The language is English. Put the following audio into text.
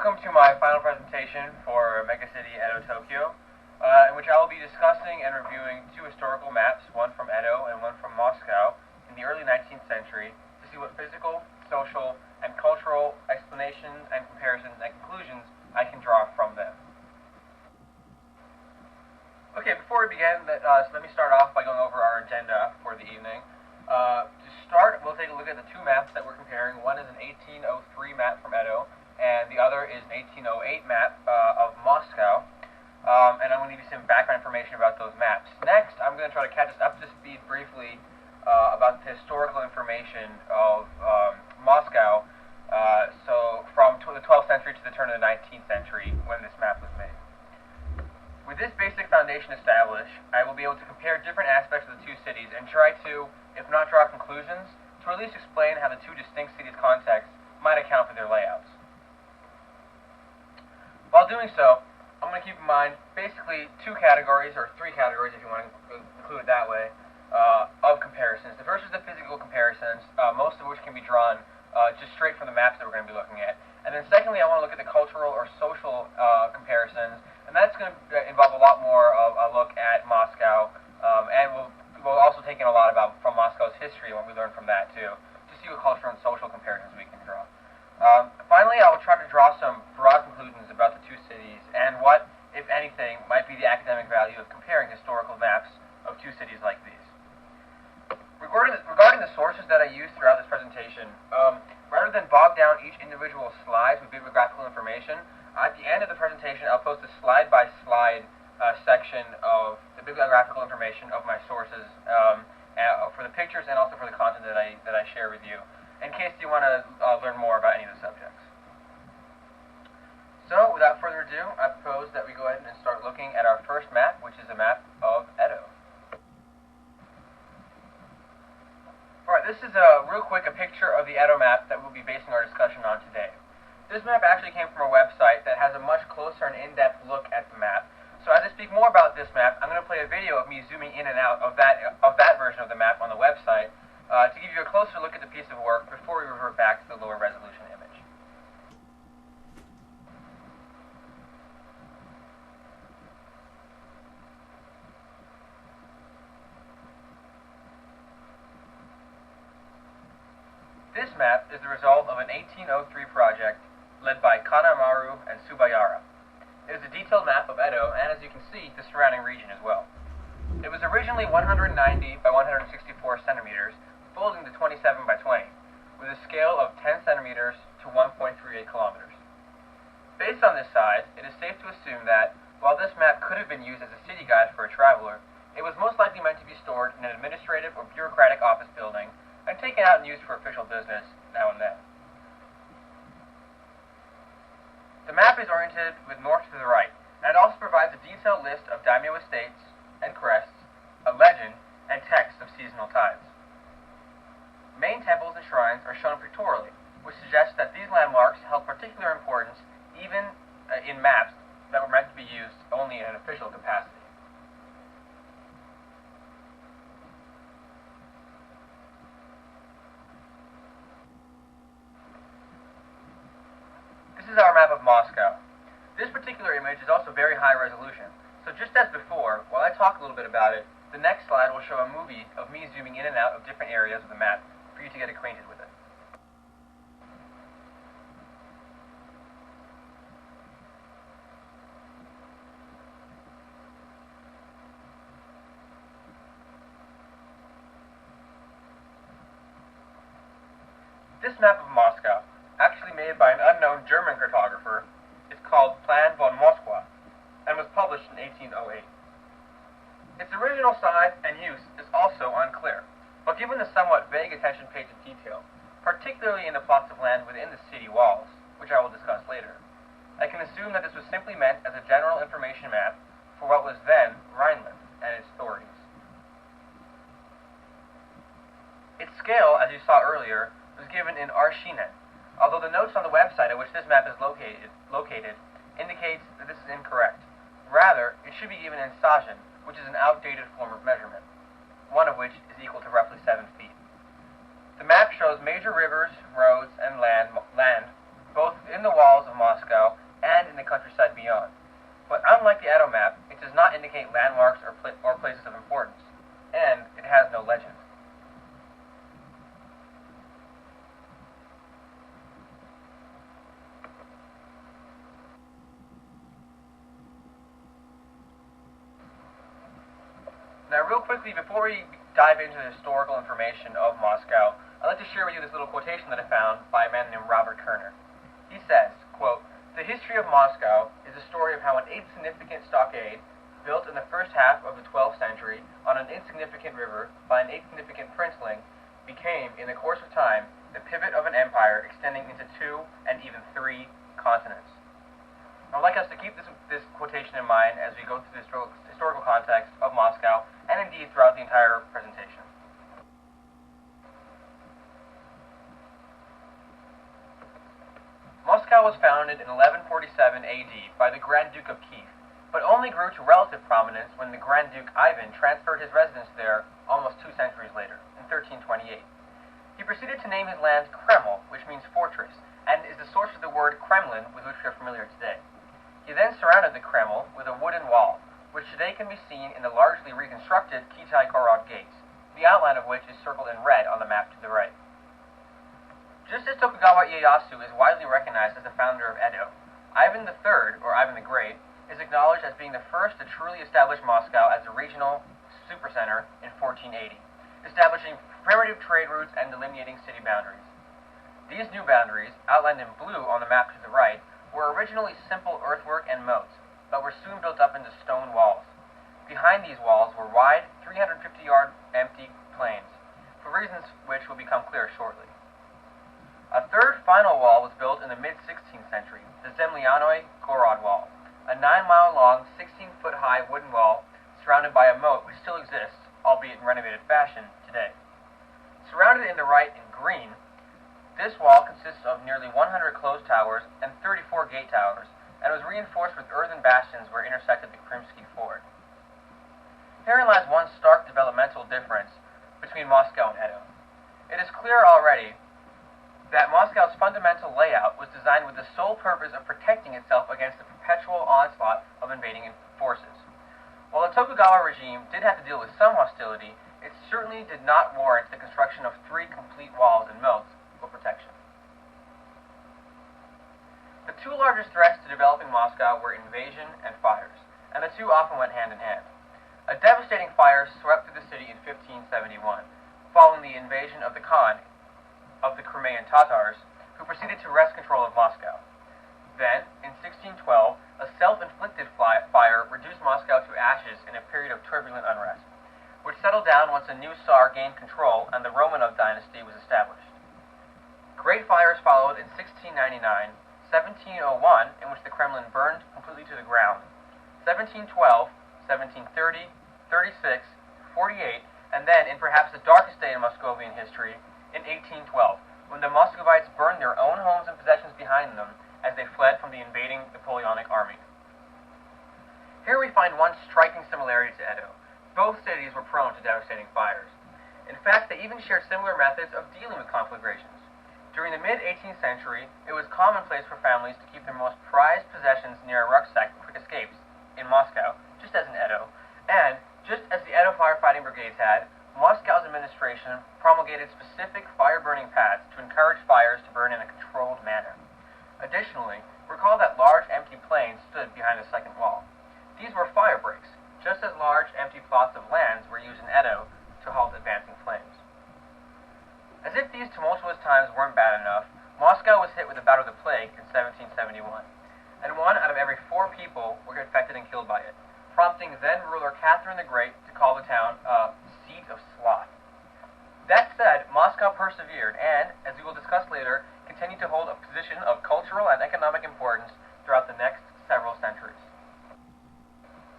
Welcome to my final presentation for Megacity Edo, Tokyo, in which I will be discussing and reviewing two historical maps, one from Edo and one from Moscow, in the early 19th century, to see what physical, social, and cultural explanations and comparisons and conclusions I can draw from them. Okay, before we begin, let me start off by going over our agenda for the evening. To start, we'll take a look at the two maps that we're comparing. One is an 1803 map from Edo, and the other is an 1808 map of Moscow, and I'm going to give you some background information about those maps. Next, I'm going to try to catch us up to speed briefly about the historical information of Moscow, so from the 12th century to the turn of the 19th century when this map was made. With this basic foundation established, I will be able to compare different aspects of the two cities and try to, if not draw conclusions, to at least explain how the two distinct cities' contexts might account for their layouts. While doing so, I'm going to keep in mind basically two categories, or three categories if you want to include it that way, of comparisons. The first is the physical comparisons, most of which can be drawn just straight from the maps that we're going to be looking at. And then secondly, I want to look at the cultural or social comparisons, and that's going to involve a lot more of a look at Moscow, and we'll also take in a lot about from Moscow's history and what we learn from that too, to see what cultural and social comparisons we can draw. Finally, I will try to draw some broad conclusions about the two cities and what, if anything, might be the academic value of comparing historical maps of two cities like these. Regarding the sources that I used throughout this presentation, rather than bog down each individual slide with bibliographical information, at the end of the presentation I'll post a slide-by-slide section of the bibliographical information of my sources for the pictures and also for the content that I share with you, in case you want to learn more about any of the subjects. So, without further ado, I propose that we go ahead and start looking at our first map, which is a map of Edo. Alright, this is real quick a picture of the Edo map that we'll be basing our discussion on today. This map actually came from a website that has a much closer and in-depth look at the map. So as I speak more about this map, I'm going to play a video of me zooming in and out of that version of the map on the website to give you a closer look at the piece of work before we revert back to the lower resolution image. This map is the result of an 1803 project led by Kanemaru and Subayara. It is a detailed map of Edo, and as you can see, the surrounding region as well. It was originally 190 by 164 centimeters, folding to 27 by 20, with a scale of 10 centimeters to 1.38 kilometers. Based on this size, it is safe to assume that, while this map could have been used as a city guide for a traveler, it was most likely meant to be stored in an administrative or bureaucratic office building and taken out and used for official business now and then. The map is oriented with north to the right, and it also provides a detailed list of daimyo estates and crests, a legend, and text of seasonal tides. Main temples and shrines are shown pictorially, which suggests that these landmarks held particular importance even in maps that were meant to be used only in an official capacity. This is our map of Moscow. This particular image is also very high resolution, so just as before, while I talk a little bit about it, the next slide will show a movie of me zooming in and out of different areas of the map for you to get acquainted with it. This map of Moscow, actually made by an unknown German cartographer, is called Plan von Moskwa and was published in 1808. Its original size and use is also unclear, but given the somewhat vague attention paid to detail, particularly in the plots of land within the city walls, which I will discuss later, I can assume that this was simply meant as a general information map for what was then Rhineland and its authorities. Its scale, as you saw earlier, was given in arshinen, although the notes on the website at which this map is located indicates that this is incorrect. Rather, it should be given in sajin, which is an outdated form of measurement, one of which is equal to roughly 7 feet. The map shows major rivers, roads, and land both in the walls of Moscow Now, real quickly, before we dive into the historical information of Moscow, I'd like to share with you this little quotation that I found by a man named Robert Kerner. He says, quote, "The history of Moscow is a story of how an insignificant stockade, built in the first half of the 12th century on an insignificant river by an insignificant princeling, became, in the course of time, the pivot of an empire extending into 2 and even 3 continents." I'd like us to keep this quotation in mind as we go through the historical context of Moscow, and indeed throughout the entire presentation. Moscow was founded in 1147 AD by the Grand Duke of Kiev, but only grew to relative prominence when the Grand Duke Ivan transferred his residence there almost 2 centuries later, in 1328. He proceeded to name his land Kreml, which means fortress, and is the source of the word Kremlin with which we are familiar today. He then surrounded the Kreml with a wooden wall, which today can be seen in the largely reconstructed Kitai-Gorod gates, the outline of which is circled in red on the map to the right. Just as Tokugawa Ieyasu is widely recognized as the founder of Edo, Ivan III, or Ivan the Great, is acknowledged as being the first to truly establish Moscow as a regional supercenter in 1480, establishing primitive trade routes and delineating city boundaries. These new boundaries, outlined in blue on the map to the right, were originally simple earthwork and moats, but were soon built up into stone walls. Behind these walls were wide, 350-yard empty plains, for reasons which will become clear shortly. A third final wall was built in the mid-16th century, the Zemlyannoy-Gorod Wall, a 9-mile-long, 16-foot-high wooden wall surrounded by a moat which still exists, albeit in renovated fashion, today. Surrounded in the right in green, this wall consists of nearly 100 closed towers and 34 gate towers, and was reinforced with earthen bastions where it intersected the Krimsky Ford. Herein lies one stark developmental difference between Moscow and Edo. It is clear already that Moscow's fundamental layout was designed with the sole purpose of protecting itself against the perpetual onslaught of invading forces. While the Tokugawa regime did have to deal with some hostility, it certainly did not warrant the construction of 3 complete walls and moats for protection. The 2 largest threats to developing Moscow were invasion and fires, and the 2 often went hand in hand. A devastating fire swept through the city in 1571, following the invasion of the Khan of the Crimean Tatars, who proceeded to wrest control of Moscow. Then, in 1612, a self-inflicted fire reduced Moscow to ashes in a period of turbulent unrest, which settled down once a new Tsar gained control and the Romanov dynasty was established. Great fires followed in 1699, 1701, in which the Kremlin burned completely to the ground, 1712, 1730, 36, 48, and then, in perhaps the darkest day in Moscovian history, in 1812, when the Muscovites burned their own homes and possessions behind them as they fled from the invading Napoleonic army. Here we find one striking similarity to Edo. Both cities were prone to devastating fires. In fact, they even shared similar methods of dealing with conflagrations. During the mid-18th century, it was commonplace for families to keep their most prized possessions near a rucksack for quick escapes in Moscow, just as in Edo, and, just as the Edo firefighting brigades had, Moscow's administration promulgated specific fire-burning paths to encourage fires to burn in a controlled manner. Additionally, recall that large empty plains stood behind the second wall. These were fire breaks, just as large empty plots of lands were used in Edo to halt advancing flames. As if these tumultuous times weren't bad enough, Moscow was hit with the bout of the plague in 1771, and 1 out of every 4 people were infected and killed by it, prompting then-ruler Catherine the Great to call the town a seat of sloth. That said, Moscow persevered and, as we will discuss later, continued to hold a position of cultural and economic importance